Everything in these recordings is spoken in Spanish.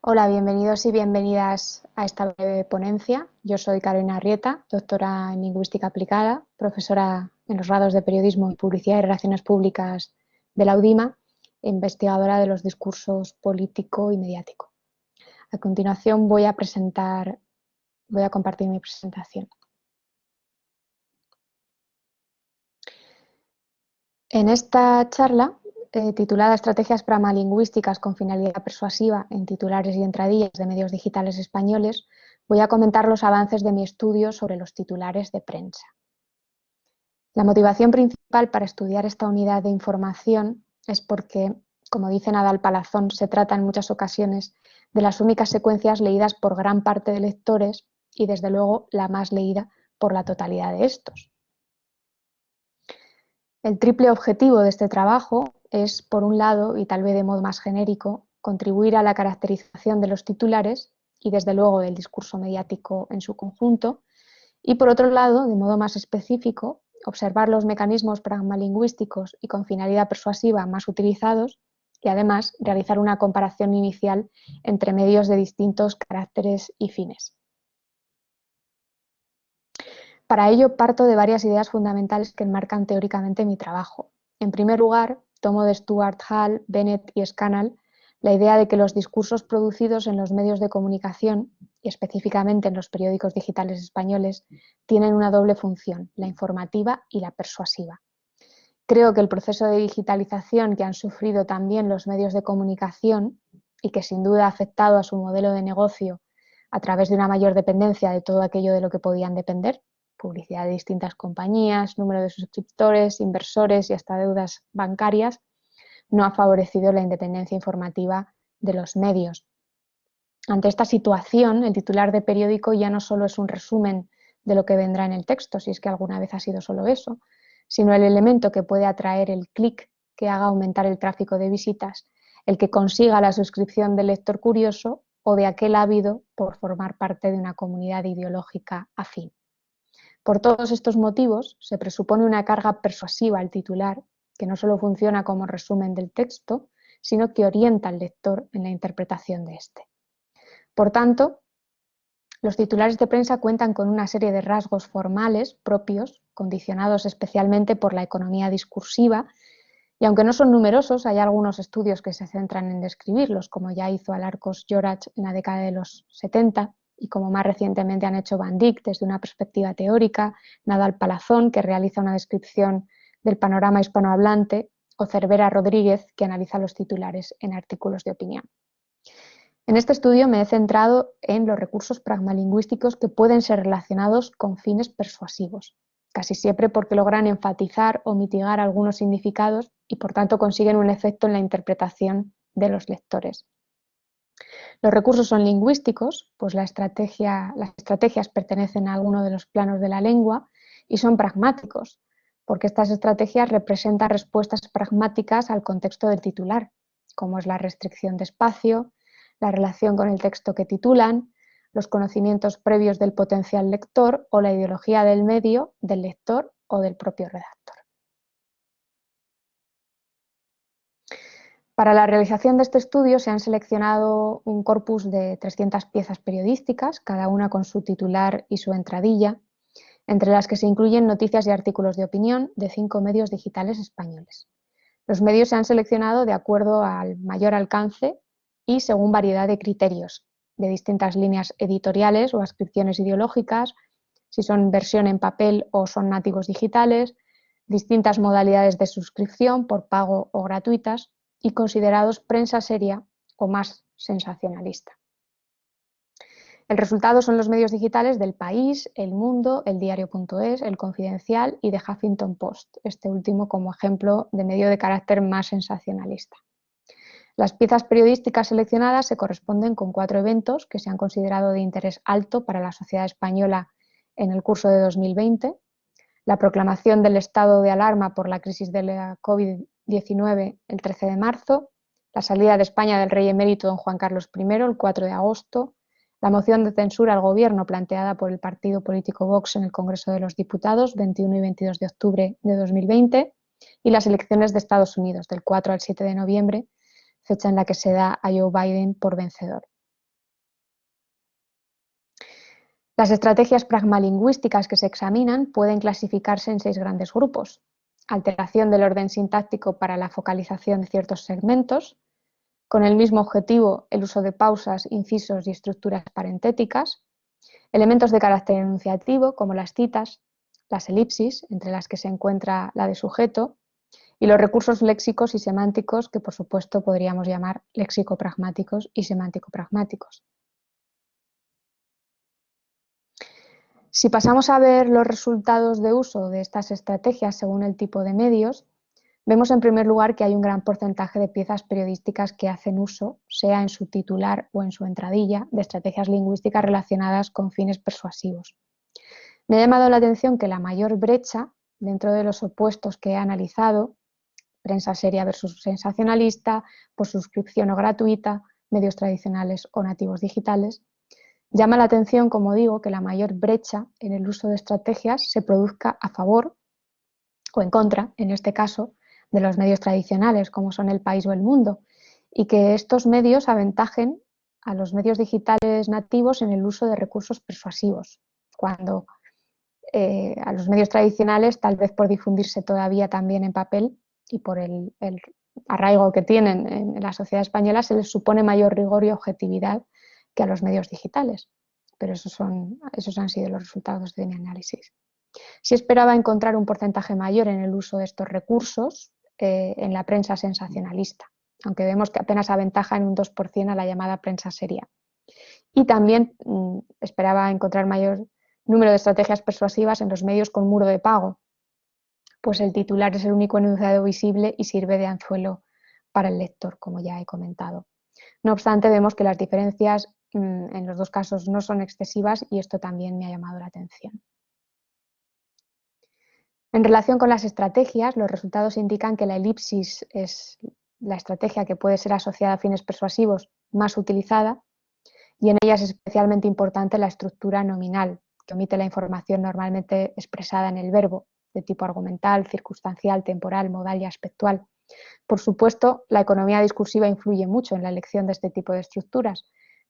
Hola, bienvenidos y bienvenidas a esta breve ponencia. Yo soy Carolina Arrieta, doctora en Lingüística Aplicada, profesora en los grados de Periodismo y Publicidad y Relaciones Públicas de la UDIMA e investigadora de los discursos político y mediático. A continuación voy a compartir mi presentación. En esta charla, titulada Estrategias pramalingüísticas con finalidad persuasiva en titulares y entradillas de medios digitales españoles, voy a comentar los avances de mi estudio sobre los titulares de prensa. La motivación principal para estudiar esta unidad de información es porque, como dice Nadal Palazón, se trata en muchas ocasiones de las únicas secuencias leídas por gran parte de lectores y, desde luego, la más leída por la totalidad de estos. El triple objetivo de este trabajo es, por un lado, y tal vez de modo más genérico, contribuir a la caracterización de los titulares y, desde luego, del discurso mediático en su conjunto, y, por otro lado, de modo más específico, observar los mecanismos pragmalingüísticos y con finalidad persuasiva más utilizados y, además, realizar una comparación inicial entre medios de distintos caracteres y fines. Para ello parto de varias ideas fundamentales que enmarcan teóricamente mi trabajo. En primer lugar, tomo de Stuart Hall, Bennett y Scannell la idea de que los discursos producidos en los medios de comunicación, y específicamente en los periódicos digitales españoles, tienen una doble función, la informativa y la persuasiva. Creo que el proceso de digitalización que han sufrido también los medios de comunicación y que sin duda ha afectado a su modelo de negocio a través de una mayor dependencia de todo aquello de lo que podían depender, publicidad de distintas compañías, número de suscriptores, inversores y hasta deudas bancarias, no ha favorecido la independencia informativa de los medios. Ante esta situación, el titular de periódico ya no solo es un resumen de lo que vendrá en el texto, si es que alguna vez ha sido solo eso, sino el elemento que puede atraer el clic que haga aumentar el tráfico de visitas, el que consiga la suscripción del lector curioso o de aquel ávido por formar parte de una comunidad ideológica afín. Por todos estos motivos, se presupone una carga persuasiva al titular, que no solo funciona como resumen del texto, sino que orienta al lector en la interpretación de este. Por tanto, los titulares de prensa cuentan con una serie de rasgos formales propios, condicionados especialmente por la economía discursiva, y aunque no son numerosos, hay algunos estudios que se centran en describirlos, como ya hizo Alarcos Llorach en la década de los 70, y como más recientemente han hecho Van Dyck desde una perspectiva teórica, Nadal Palazón, que realiza una descripción del panorama hispanohablante, o Cervera Rodríguez, que analiza los titulares en artículos de opinión. En este estudio me he centrado en los recursos pragmalingüísticos que pueden ser relacionados con fines persuasivos, casi siempre porque logran enfatizar o mitigar algunos significados y por tanto consiguen un efecto en la interpretación de los lectores. Los recursos son lingüísticos, pues las estrategias pertenecen a alguno de los planos de la lengua, y son pragmáticos, porque estas estrategias representan respuestas pragmáticas al contexto del titular, como es la restricción de espacio, la relación con el texto que titulan, los conocimientos previos del potencial lector o la ideología del medio, del lector o del propio redactor. Para la realización de este estudio se han seleccionado un corpus de 300 piezas periodísticas, cada una con su titular y su entradilla, entre las que se incluyen noticias y artículos de opinión de 5 medios digitales españoles. Los medios se han seleccionado de acuerdo al mayor alcance y según variedad de criterios, de distintas líneas editoriales o adscripciones ideológicas, si son versión en papel o son nativos digitales, distintas modalidades de suscripción por pago o gratuitas, y considerados prensa seria o más sensacionalista. El resultado son los medios digitales del País, El Mundo, El Diario.es, El Confidencial y The Huffington Post, este último como ejemplo de medio de carácter más sensacionalista. Las piezas periodísticas seleccionadas se corresponden con 4 eventos que se han considerado de interés alto para la sociedad española en el curso de 2020, la proclamación del estado de alarma por la crisis de la COVID-19 el 13 de marzo, la salida de España del rey emérito don Juan Carlos I el 4 de agosto, la moción de censura al gobierno planteada por el partido político Vox en el Congreso de los Diputados 21 y 22 de octubre de 2020 y las elecciones de Estados Unidos del 4 al 7 de noviembre, fecha en la que se da a Joe Biden por vencedor. Las estrategias pragmalingüísticas que se examinan pueden clasificarse en 6 grandes grupos: alteración del orden sintáctico para la focalización de ciertos segmentos, con el mismo objetivo el uso de pausas, incisos y estructuras parentéticas, elementos de carácter enunciativo como las citas, las elipsis, entre las que se encuentra la de sujeto, y los recursos léxicos y semánticos que por supuesto podríamos llamar léxico-pragmáticos y semántico-pragmáticos. Si pasamos a ver los resultados de uso de estas estrategias según el tipo de medios, vemos en primer lugar que hay un gran porcentaje de piezas periodísticas que hacen uso, sea en su titular o en su entradilla, de estrategias lingüísticas relacionadas con fines persuasivos. Me ha llamado la atención que la mayor brecha dentro de los opuestos que he analizado, prensa seria versus sensacionalista, por suscripción o gratuita, medios tradicionales o nativos digitales, llama la atención, como digo, que la mayor brecha en el uso de estrategias se produzca a favor o en contra, en este caso, de los medios tradicionales, como son El País o El Mundo, y que estos medios aventajen a los medios digitales nativos en el uso de recursos persuasivos, cuando a los medios tradicionales, tal vez por difundirse todavía también en papel y por el arraigo que tienen en la sociedad española, se les supone mayor rigor y objetividad que a los medios digitales. Pero esos han sido los resultados de mi análisis. Sí esperaba encontrar un porcentaje mayor en el uso de estos recursos en la prensa sensacionalista, aunque vemos que apenas aventaja en un 2% a la llamada prensa seria. Y también esperaba encontrar mayor número de estrategias persuasivas en los medios con muro de pago, pues el titular es el único enunciado visible y sirve de anzuelo para el lector, como ya he comentado. No obstante, vemos que las diferencias en los dos casos no son excesivas y esto también me ha llamado la atención. En relación con las estrategias, los resultados indican que la elipsis es la estrategia que puede ser asociada a fines persuasivos más utilizada, y en ella es especialmente importante la estructura nominal, que omite la información normalmente expresada en el verbo, de tipo argumental, circunstancial, temporal, modal y aspectual. Por supuesto, la economía discursiva influye mucho en la elección de este tipo de estructuras,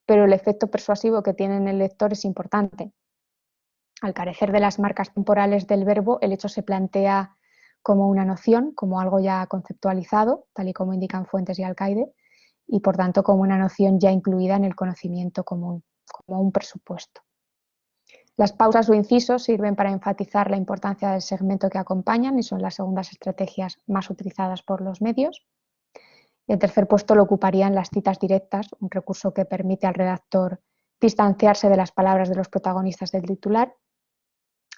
pero el efecto persuasivo que tiene en el lector es importante. Al carecer de las marcas temporales del verbo, el hecho se plantea como una noción, como algo ya conceptualizado, tal y como indican Fuentes y Alcaide, y por tanto como una noción ya incluida en el conocimiento común, como un presupuesto. Las pausas o incisos sirven para enfatizar la importancia del segmento que acompañan y son las segundas estrategias más utilizadas por los medios. El tercer puesto lo ocuparían las citas directas, un recurso que permite al redactor distanciarse de las palabras de los protagonistas del titular,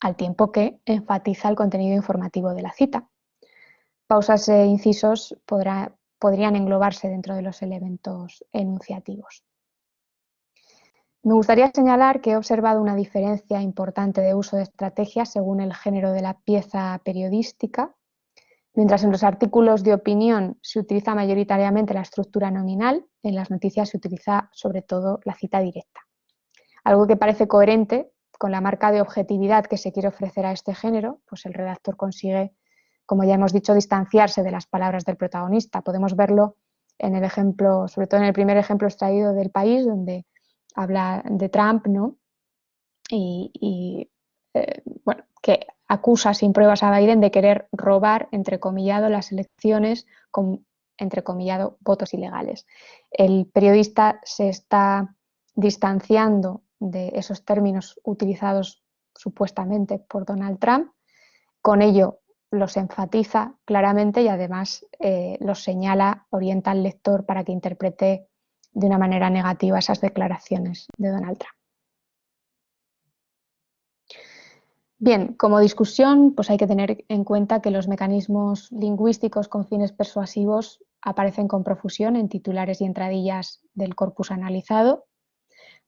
al tiempo que enfatiza el contenido informativo de la cita. Pausas e incisos podrían englobarse dentro de los elementos enunciativos. Me gustaría señalar que he observado una diferencia importante de uso de estrategias según el género de la pieza periodística. Mientras en los artículos de opinión se utiliza mayoritariamente la estructura nominal, en las noticias se utiliza sobre todo la cita directa. Algo que parece coherente con la marca de objetividad que se quiere ofrecer a este género, pues el redactor consigue, como ya hemos dicho, distanciarse de las palabras del protagonista. Podemos verlo en el ejemplo, sobre todo en el primer ejemplo extraído del País, donde habla de Trump, ¿no? Bueno, que acusa sin pruebas a Biden de querer robar, entrecomillado, las elecciones con, entrecomillado, votos ilegales. El periodista se está distanciando de esos términos utilizados supuestamente por Donald Trump, con ello los enfatiza claramente y además los señala, orienta al lector para que interprete de una manera negativa esas declaraciones de Donald Trump. Bien, como discusión, pues hay que tener en cuenta que los mecanismos lingüísticos con fines persuasivos aparecen con profusión en titulares y entradillas del corpus analizado.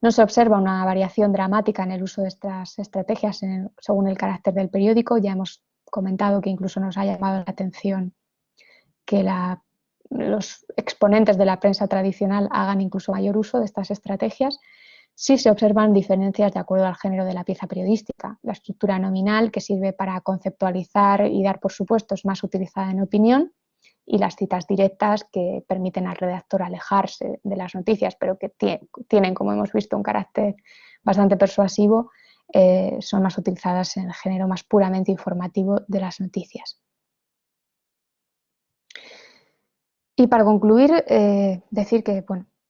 No se observa una variación dramática en el uso de estas estrategias según el carácter del periódico. Ya hemos comentado que incluso nos ha llamado la atención que los exponentes de la prensa tradicional hagan incluso mayor uso de estas estrategias. Sí se observan diferencias de acuerdo al género de la pieza periodística. La estructura nominal, que sirve para conceptualizar y dar por supuesto, es más utilizada en opinión, y las citas directas, que permiten al redactor alejarse de las noticias, pero que tienen, como hemos visto, un carácter bastante persuasivo, son más utilizadas en el género más puramente informativo de las noticias. Y para concluir, decir que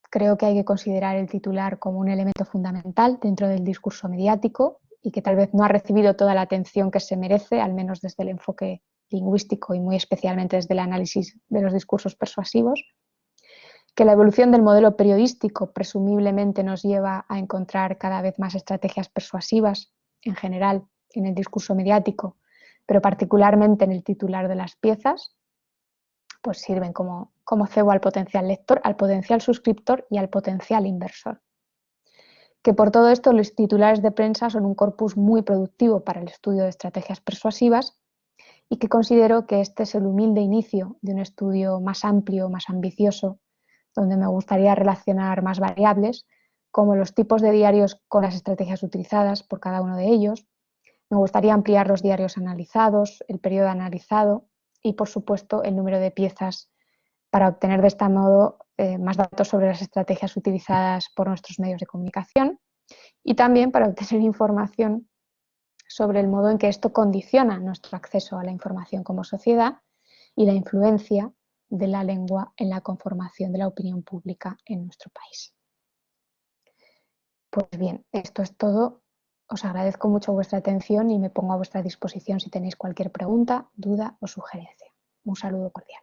creo que hay que considerar el titular como un elemento fundamental dentro del discurso mediático y que tal vez no ha recibido toda la atención que se merece, al menos desde el enfoque lingüístico y muy especialmente desde el análisis de los discursos persuasivos, que la evolución del modelo periodístico presumiblemente nos lleva a encontrar cada vez más estrategias persuasivas en general en el discurso mediático, pero particularmente en el titular de las piezas, pues sirven como cebo al potencial lector, al potencial suscriptor y al potencial inversor. Que por todo esto los titulares de prensa son un corpus muy productivo para el estudio de estrategias persuasivas y que considero que este es el humilde inicio de un estudio más amplio, más ambicioso, donde me gustaría relacionar más variables, como los tipos de diarios con las estrategias utilizadas por cada uno de ellos. Me gustaría ampliar los diarios analizados, el periodo analizado y, por supuesto, el número de piezas para obtener de este modo más datos sobre las estrategias utilizadas por nuestros medios de comunicación y también para obtener información sobre el modo en que esto condiciona nuestro acceso a la información como sociedad y la influencia de la lengua en la conformación de la opinión pública en nuestro país. Pues bien, esto es todo. Os agradezco mucho vuestra atención y me pongo a vuestra disposición si tenéis cualquier pregunta, duda o sugerencia. Un saludo cordial.